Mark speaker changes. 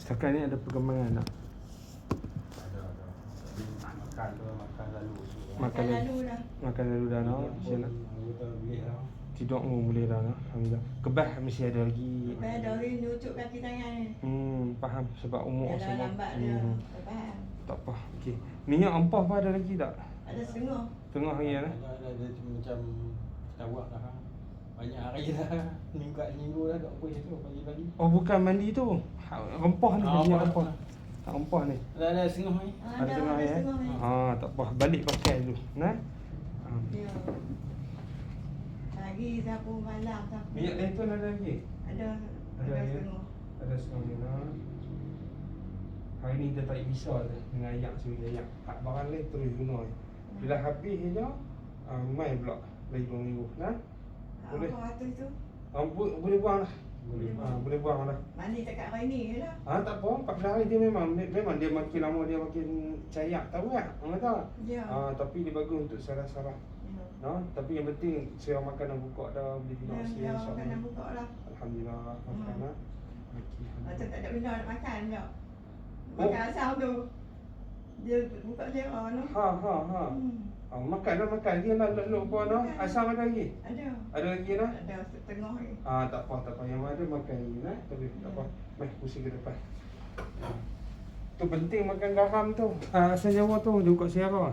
Speaker 1: Setakat ni ada perkembangan tak?
Speaker 2: Ada. Makan tu, makan lalu tu.
Speaker 1: Makan lalu dah no. Saya nak
Speaker 2: Kita boleh lah.
Speaker 1: tidur boleh dah no. Alhamdulillah. Kebah mesti ada lagi.
Speaker 3: Ada orang nyucuk kaki tangan ni.
Speaker 1: Faham sebab umur
Speaker 3: Dah
Speaker 1: semua.
Speaker 3: lambat dia. Faham.
Speaker 1: Tak apa. Okey. Minyak empah pun ada lagi tak?
Speaker 3: Ada setengah.
Speaker 1: Tengah hari
Speaker 2: Ada
Speaker 1: ni.
Speaker 2: macam setawak lah. Banyak hari dah. Minggu dah tak boleh tu pagi-pagi.
Speaker 1: Oh bukan mandi tu. Rempah ni, minyak rempah. Rempah ni.
Speaker 2: Ada setengah ni.
Speaker 1: Ada tengah ya.
Speaker 3: ni.
Speaker 1: Tak apa. Balik pakai dulu. Nah.
Speaker 3: Ya. Pagi sapu malam sapu.
Speaker 1: Minyak zaitun ada lagi?
Speaker 3: Ada.
Speaker 1: Ada
Speaker 3: Ada
Speaker 1: ya?
Speaker 3: setengah.
Speaker 1: Ada setengah ni nah. Hari ni kita tak bisa dah dengan ayak suri ayak. Tak barang lain terus guna. Bila habis je, mai pula lagi 2 minggu. Nah. Boleh.
Speaker 3: Apa atas tu?
Speaker 1: Boleh buang lah.
Speaker 3: Boleh
Speaker 1: Boleh buang lah.
Speaker 3: Mandi dekat hari ni je lah.
Speaker 1: Tak apa, 14 hari dia memang dia makin lama dia makin cayak, tahu tak? Tahu?
Speaker 3: Ya.
Speaker 1: Tapi dia bagus untuk saraf-saraf.
Speaker 3: Ya.
Speaker 1: Tapi yang penting saya makan dan buka dah boleh tengok
Speaker 3: Ya,
Speaker 1: saya insya-Allah.
Speaker 3: makan dan buka lah.
Speaker 1: Alhamdulillah makan lah. Okey.
Speaker 3: Macam tak ada benda nak makan tak?
Speaker 1: Oh.
Speaker 3: Makan asam tu. Dia buka selera tu.
Speaker 1: Ha. Makan dia nak lupa no.
Speaker 3: Makan.
Speaker 1: Asam ada lagi?
Speaker 3: Ada.
Speaker 1: Ada lagi dah?
Speaker 3: Ada setengah ni.
Speaker 1: Tak apa. Yang ada makan lagi nah. Tapi tak apa. Mai pusing ke depan. Tu penting makan garam tu. Asal Jawa tu dia buka selera.